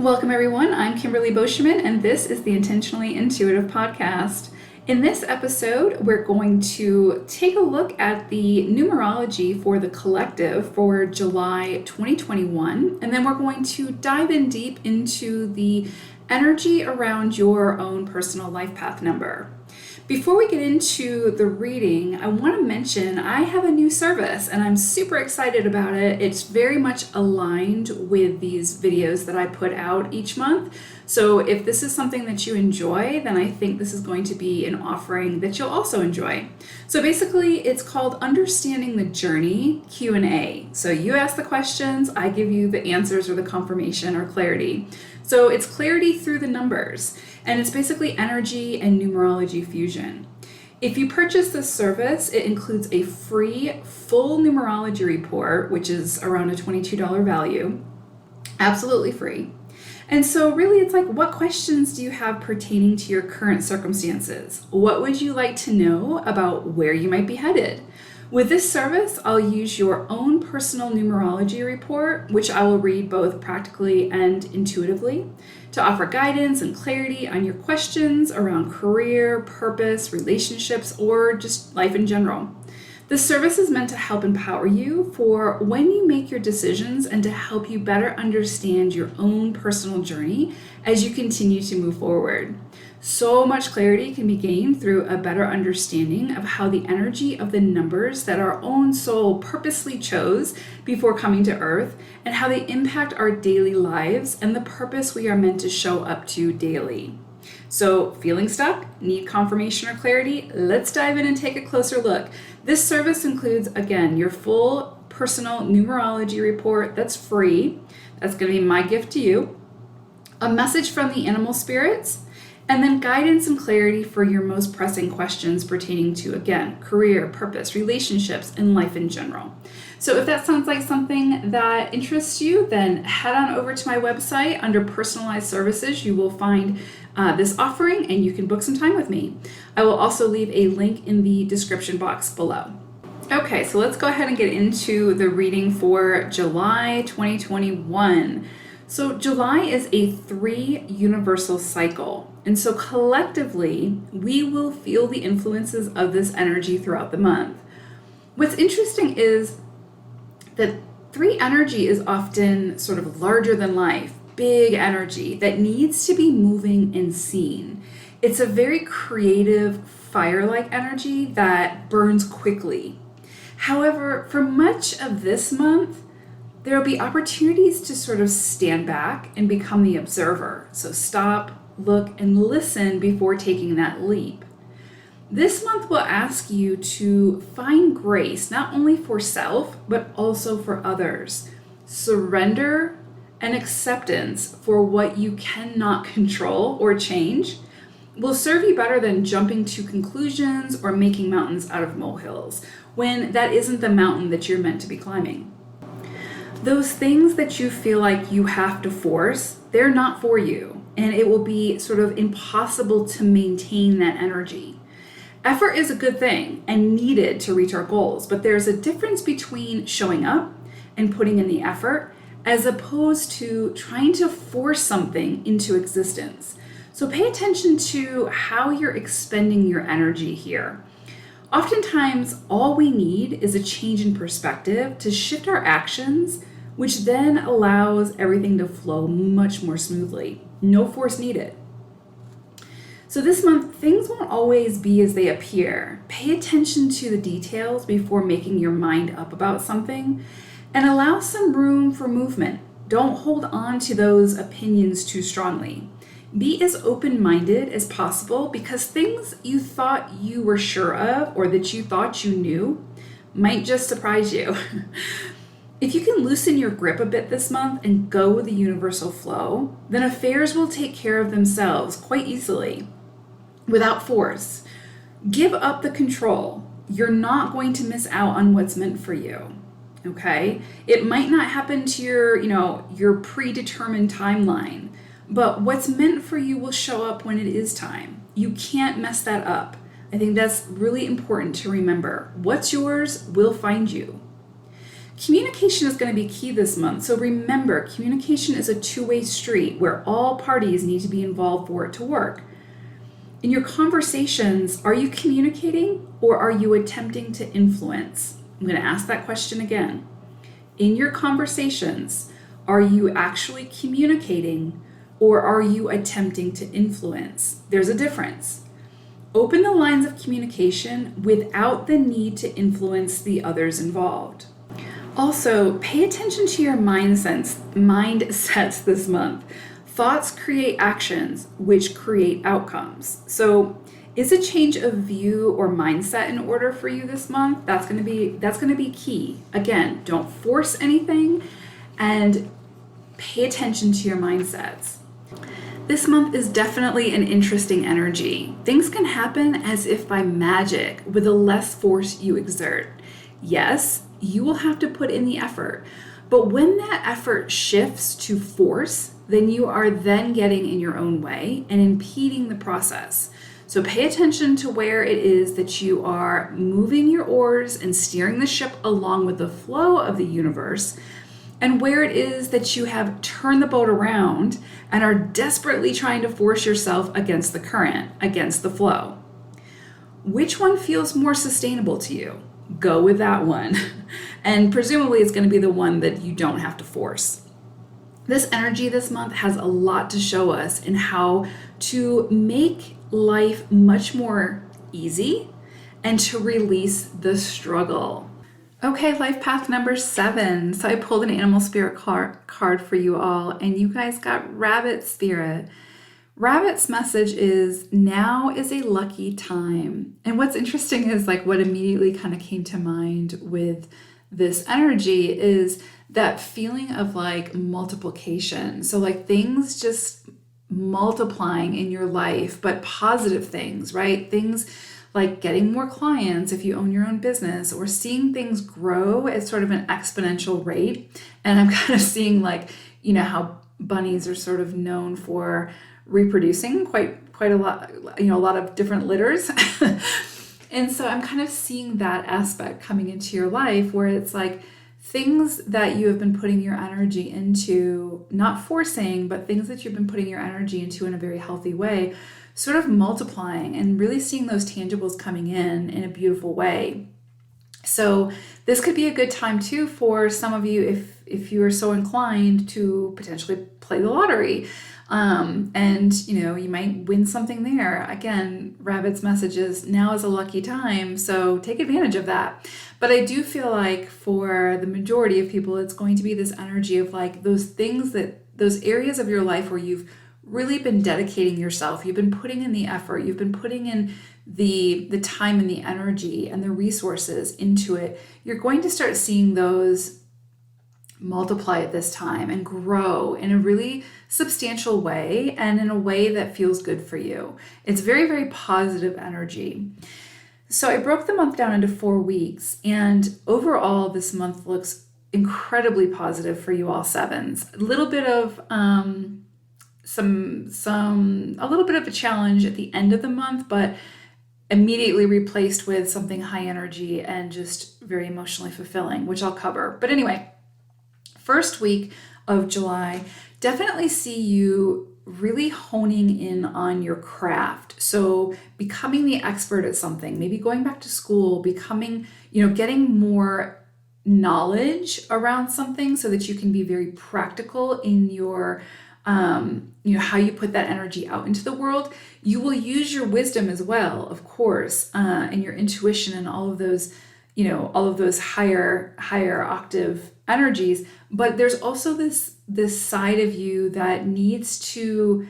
Welcome, everyone. I'm Kimberly Boschman, and this is the Intentionally Intuitive podcast. In this episode, we're going to take a look at the numerology for the collective for July 2021, and then we're going to dive in deep into the energy around your own personal life path number. Before we get into the reading, I want to mention I have a new service and I'm super excited about it. It's very much aligned with these videos that I put out each month. So if this is something that you enjoy, then I think this is going to be an offering that you'll also enjoy. So basically, it's called Understanding the Journey Q&A. So you ask the questions, I give you the answers or the confirmation or clarity. So it's clarity through the numbers, and it's basically energy and numerology fusion. If you purchase this service, it includes a free full numerology report, which is around a $22 value, absolutely free. And so really it's like, what questions do you have pertaining to your current circumstances? What would you like to know about where you might be headed? With this service, I'll use your own personal numerology report, which I will read both practically and intuitively, to offer guidance and clarity on your questions around career, purpose, relationships, or just life in general. This service is meant to help empower you for when you make your decisions and to help you better understand your own personal journey as you continue to move forward. So much clarity can be gained through a better understanding of how the energy of the numbers that our own soul purposely chose before coming to Earth and how they impact our daily lives and the purpose we are meant to show up to daily. So, feeling stuck? Need confirmation or clarity? Let's dive in and take a closer look. This service includes, again, your full personal numerology report that's free. That's going to be my gift to you. A message from the animal spirits, and then guidance and clarity for your most pressing questions pertaining to, again, career, purpose, relationships, and life in general. So if that sounds like something that interests you, then head on over to my website. Under personalized services, you will find this offering and you can book some time with me. I will also leave a link in the description box below. Okay, so let's go ahead and get into the reading for July 2021. So July is a 3 universal cycle. And so collectively, we will feel the influences of this energy throughout the month. What's interesting is that 3 energy is often sort of larger than life, big energy that needs to be moving and seen. It's a very creative, fire-like energy that burns quickly. However, for much of this month, there will be opportunities to sort of stand back and become the observer. So stop, look, and listen before taking that leap. This month will ask you to find grace, not only for self, but also for others. Surrender and acceptance for what you cannot control or change will serve you better than jumping to conclusions or making mountains out of molehills when that isn't the mountain that you're meant to be climbing. Those things that you feel like you have to force, they're not for you, and it will be sort of impossible to maintain that energy. Effort is a good thing and needed to reach our goals, but there's a difference between showing up and putting in the effort as opposed to trying to force something into existence. So pay attention to how you're expending your energy here. Oftentimes, all we need is a change in perspective to shift our actions, which then allows everything to flow much more smoothly. No force needed. So this month, things won't always be as they appear. Pay attention to the details before making your mind up about something, and allow some room for movement. Don't hold on to those opinions too strongly. Be as open-minded as possible because things you thought you were sure of or that you thought you knew might just surprise you. If you can loosen your grip a bit this month and go with the universal flow, then affairs will take care of themselves quite easily, without force. Give up the control. You're not going to miss out on what's meant for you. Okay? It might not happen to your predetermined timeline, but what's meant for you will show up when it is time. You can't mess that up. I think that's really important to remember. What's yours will find you. Communication is going to be key this month. So remember, communication is a two-way street where all parties need to be involved for it to work. In your conversations, are you communicating or are you attempting to influence? I'm going to ask that question again. In your conversations, are you actually communicating or are you attempting to influence? There's a difference. Open the lines of communication without the need to influence the others involved. Also, pay attention to your mindsets this month. Thoughts create actions, which create outcomes. So, is a change of view or mindset in order for you this month? That's going to be key. Again, don't force anything and pay attention to your mindsets. This month is definitely an interesting energy. Things can happen as if by magic with the less force you exert. Yes, you will have to put in the effort, but when that effort shifts to force, then you are then getting in your own way and impeding the process. So pay attention to where it is that you are moving your oars and steering the ship along with the flow of the universe, and where it is that you have turned the boat around and are desperately trying to force yourself against the current, against the flow. Which one feels more sustainable to you? Go with that one. And presumably it's going to be the one that you don't have to force. This energy this month has a lot to show us in how to make life much more easy and to release the struggle. Okay, life path number 7. So I pulled an animal spirit card for you all, and you guys got rabbit spirit. Rabbit's message is, now is a lucky time. And what's interesting is like what immediately kind of came to mind with this energy is that feeling of like multiplication. So like things just multiplying in your life, but positive things, right? Things like getting more clients if you own your own business, or seeing things grow at sort of an exponential rate. And I'm kind of seeing like, you know, how bunnies are sort of known for reproducing quite a lot, you know, a lot of different litters. And so I'm kind of seeing that aspect coming into your life where it's like things that you have been putting your energy into, not forcing, but things that you've been putting your energy into in a very healthy way, sort of multiplying and really seeing those tangibles coming in a beautiful way. So this could be a good time too for some of you if you are so inclined to potentially play the lottery. And you know, you might win something there. Again, Rabbit's message is, now is a lucky time, so take advantage of that. But I do feel like for the majority of people, it's going to be this energy of like those areas of your life where you've really been dedicating yourself, you've been putting in the effort, you've been putting in the time and the energy and the resources into it. You're going to start seeing those multiply at this time and grow in a really substantial way and in a way that feels good for you. It's very, very positive energy. So I broke the month down into 4 weeks, and overall this month looks incredibly positive for you all sevens. A little bit of a little bit of a challenge at the end of the month, but immediately replaced with something high energy and just very emotionally fulfilling, which I'll cover. But anyway, first week of July, definitely see you really honing in on your craft. So becoming the expert at something, maybe going back to school, becoming, getting more knowledge around something so that you can be very practical in your, how you put that energy out into the world. You will use your wisdom as well, of course, and your intuition and all of those, higher octave energies. But there's also this side of you that needs to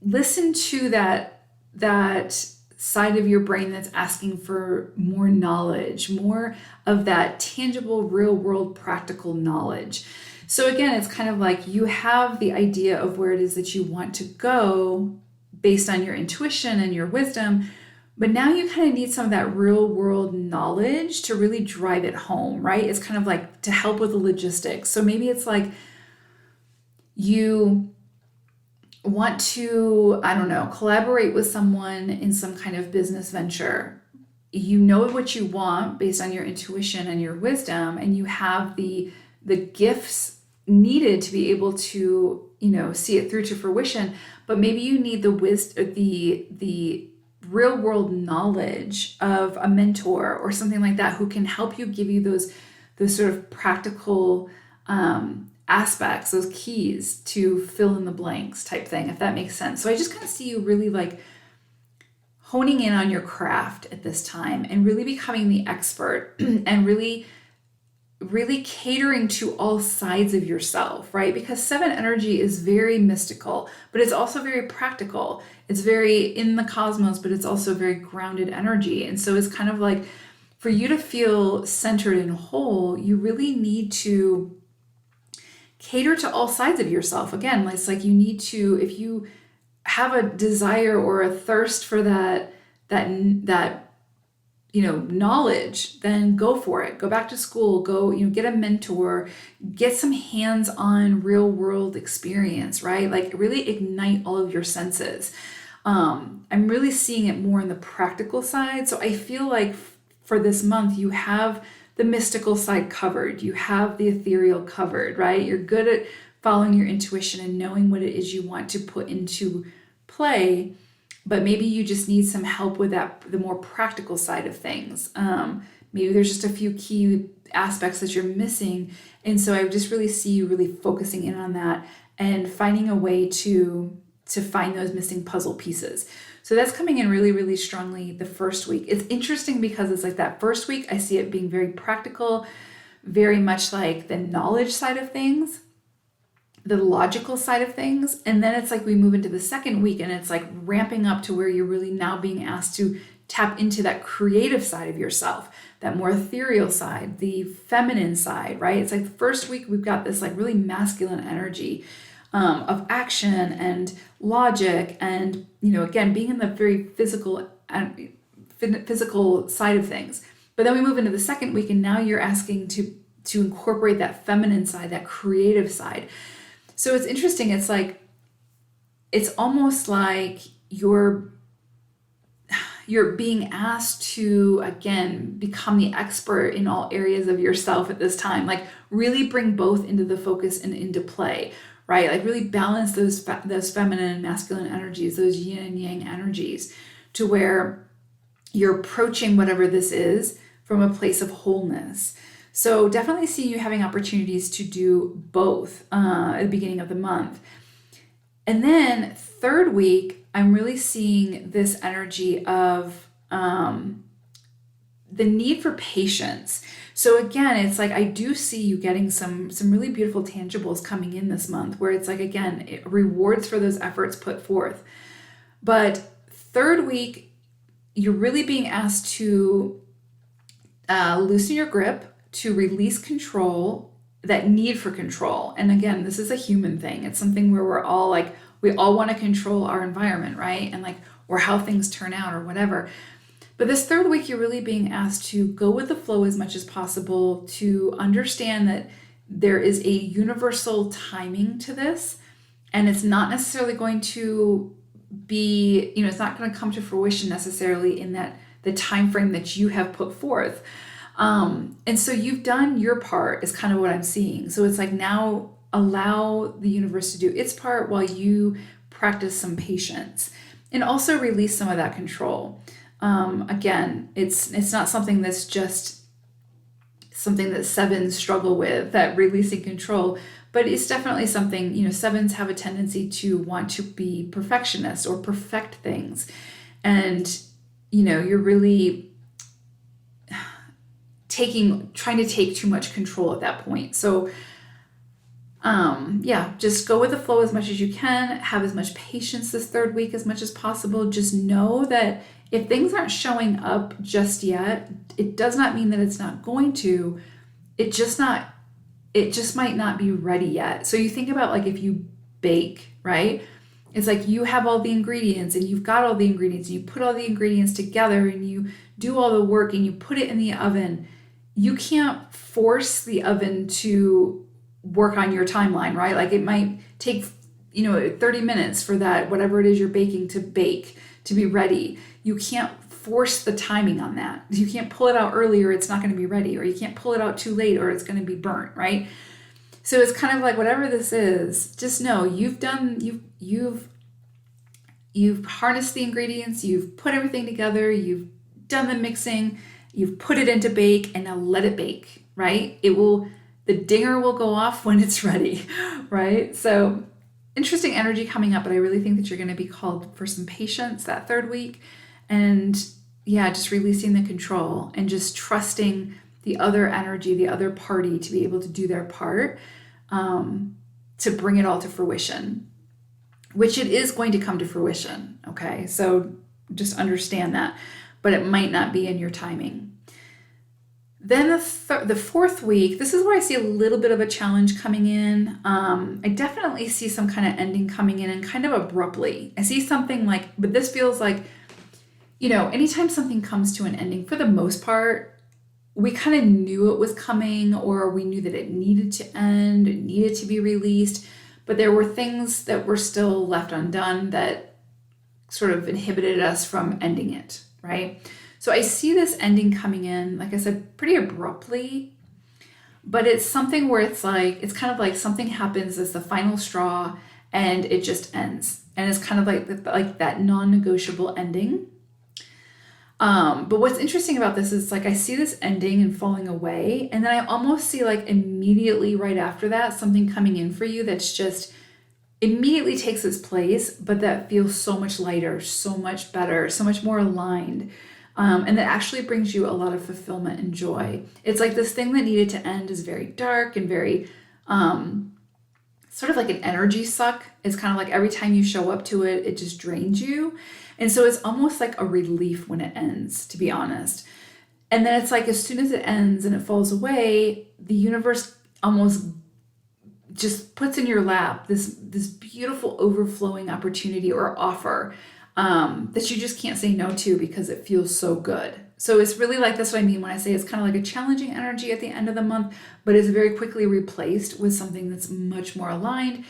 listen to that side of your brain that's asking for more knowledge, more of that tangible, real world, practical knowledge. So again, it's kind of like you have the idea of where it is that you want to go based on your intuition and your wisdom, but now you kind of need some of that real world knowledge to really drive it home, right? It's kind of like to help with the logistics. So maybe it's like you want to, collaborate with someone in some kind of business venture, you know what you want based on your intuition and your wisdom, and you have the gifts needed to be able to, see it through to fruition. But maybe you need the real world knowledge of a mentor or something like that who can help you, give you those sort of practical aspects, those keys to fill in the blanks type thing, if that makes sense. So I just kind of see you really like honing in on your craft at this time and really becoming the expert and really catering to all sides of yourself, right? Because 7 energy is very mystical, but it's also very practical. It's very in the cosmos, but it's also very grounded energy. And so it's kind of like, for you to feel centered and whole, you really need to cater to all sides of yourself. Again, it's like you need to, if you have a desire or a thirst for that knowledge, then go for it. Go back to school, go, get a mentor, get some hands-on real world experience, right? Like really ignite all of your senses. I'm really seeing it more on the practical side. So I feel like for this month, you have the mystical side covered. You have the ethereal covered, right? You're good at following your intuition and knowing what it is you want to put into play, but maybe you just need some help with that, the more practical side of things. Maybe there's just a few key aspects that you're missing. And so I just really see you really focusing in on that and finding a way to find those missing puzzle pieces. So that's coming in really, really strongly the first week. It's interesting because it's like that first week, I see it being very practical, very much like the knowledge side of things, the logical side of things. And then it's like we move into the second week and it's like ramping up to where you're really now being asked to tap into that creative side of yourself, that more ethereal side, the feminine side, right? It's like the first week we've got this like really masculine energy of action and logic and, again, being in the very physical side of things. But then we move into the second week and now you're asking to incorporate that feminine side, that creative side. So it's interesting. It's like, it's almost like you're being asked to, again, become the expert in all areas of yourself at this time. Like really bring both into the focus and into play, right? Like really balance those feminine and masculine energies, those yin and yang energies, to where you're approaching whatever this is from a place of wholeness. So definitely see you having opportunities to do both at the beginning of the month. And then third week, I'm really seeing this energy of the need for patience. So again, it's like I do see you getting some really beautiful tangibles coming in this month where it's like, again, it rewards for those efforts put forth. But third week, you're really being asked to loosen your grip, to release control, that need for control. And again, this is a human thing. It's something where we're all like, we all want to control our environment, right? And like, or how things turn out or whatever. But this third week, you're really being asked to go with the flow as much as possible, to understand that there is a universal timing to this. And it's not necessarily going to be, it's not going to come to fruition necessarily in that the time frame that you have put forth. And so you've done your part is kind of what I'm seeing. So it's like now allow the universe to do its part while you practice some patience and also release some of that control. Again, it's not something that's just something that sevens struggle with, that releasing control, but it's definitely something, sevens have a tendency to want to be perfectionists or perfect things. And, you're really trying to take too much control at that point. So, just go with the flow as much as you can, have as much patience this third week as much as possible. Just know that if things aren't showing up just yet, it does not mean that it's not going to. It just might not be ready yet. So you think about like if you bake, right? It's like you have all the ingredients and you've got all the ingredients and you put all the ingredients together and you do all the work and you put it in the oven. You can't force the oven to work on your timeline, right? Like it might take, 30 minutes for that, whatever it is you're baking to bake, to be ready. You can't force the timing on that. You can't pull it out early or it's not going to be ready, or you can't pull it out too late or it's going to be burnt, right? So it's kind of like, whatever this is, just know you've harnessed the ingredients, you've put everything together, you've done the mixing, you've put it into bake, and now let it bake, right? The dinger will go off when it's ready, right? So interesting energy coming up, but I really think that you're going to be called for some patience that third week. And yeah, just releasing the control and just trusting the other energy, the other party to be able to do their part, to bring it all to fruition, which it is going to come to fruition. Okay. So just understand that, but it might not be in your timing. Then the fourth week, this is where I see a little bit of a challenge coming in. I definitely see some kind of ending coming in and kind of abruptly. I see something like, but this feels like, anytime something comes to an ending, for the most part, we kind of knew it was coming, or we knew that it needed to end, it needed to be released, but there were things that were still left undone that sort of inhibited us from ending it, right? So I see this ending coming in, like I said, pretty abruptly, but it's something where it's kind of like something happens as the final straw and it just ends. And it's kind of like that non-negotiable ending. But what's interesting about this is I see this ending and falling away, and then I almost see immediately right after that, something coming in for you that's just immediately takes its place, but that feels so much lighter, so much better, so much more aligned. And that actually brings you a lot of fulfillment and joy. It's like this thing that needed to end is very dark and very sort of like an energy suck. It's kind of like every time you show up to it, it just drains you. And so it's almost like a relief when it ends, to be honest. And then it's like as soon as it ends and it falls away, the universe almost just puts in your lap this beautiful overflowing opportunity or offer that you just can't say no to because it feels so good. So it's really that's what I mean when I say it's kind of like a challenging energy at the end of the month, but it's very quickly replaced with something that's much more aligned,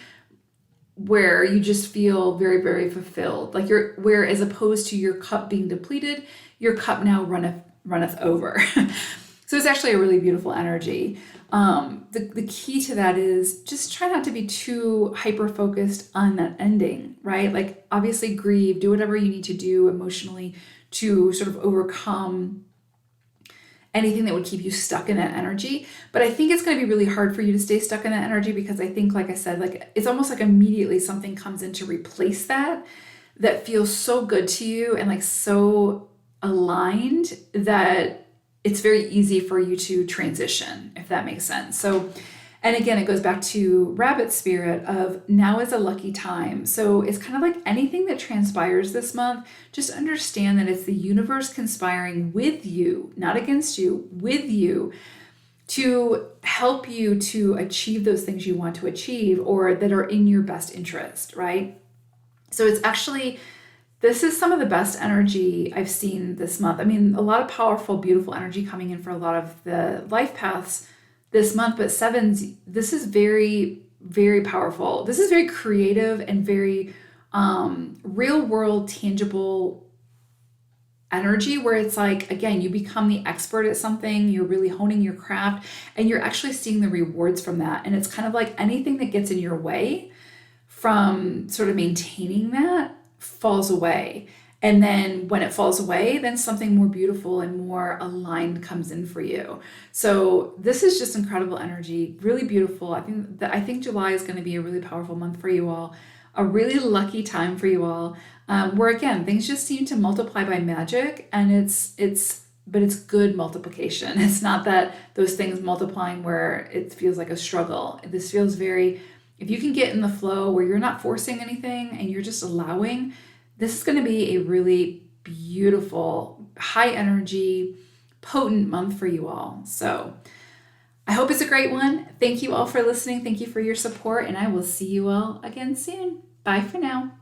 where you just feel very, very fulfilled. Where as opposed to your cup being depleted, your cup now runneth over. So it's actually a really beautiful energy. The key to that is just try not to be too hyper-focused on that ending, right? Obviously grieve, do whatever you need to do emotionally to sort of overcome anything that would keep you stuck in that energy. But I think it's going to be really hard for you to stay stuck in that energy because I think, like I said, it's almost like immediately something comes in to replace that feels so good to you and so aligned that it's very easy for you to transition, if that makes sense. So, and again, it goes back to rabbit spirit of now is a lucky time. So it's kind of like anything that transpires this month, just understand that it's the universe conspiring with you, not against you, with you, to help you to achieve those things you want to achieve or that are in your best interest, right? So it's actually, this is some of the best energy I've seen this month. I mean, a lot of powerful, beautiful energy coming in for a lot of the life paths this month, but sevens, this is very, very powerful. This is very creative and very real world, tangible energy where it's again, you become the expert at something, you're really honing your craft and you're actually seeing the rewards from that. And it's kind of like anything that gets in your way from sort of maintaining that falls away. And then when it falls away, then something more beautiful and more aligned comes in for you. So this is just incredible energy, really beautiful. I think July is going to be a really powerful month for you all, a really lucky time for you all, where again, things just seem to multiply by magic, and but it's good multiplication. It's not that those things multiplying where it feels like a struggle. This feels very, if you can get in the flow where you're not forcing anything and you're just allowing, this is going to be a really beautiful, high energy, potent month for you all. So I hope it's a great one. Thank you all for listening. Thank you for your support, and I will see you all again soon. Bye for now.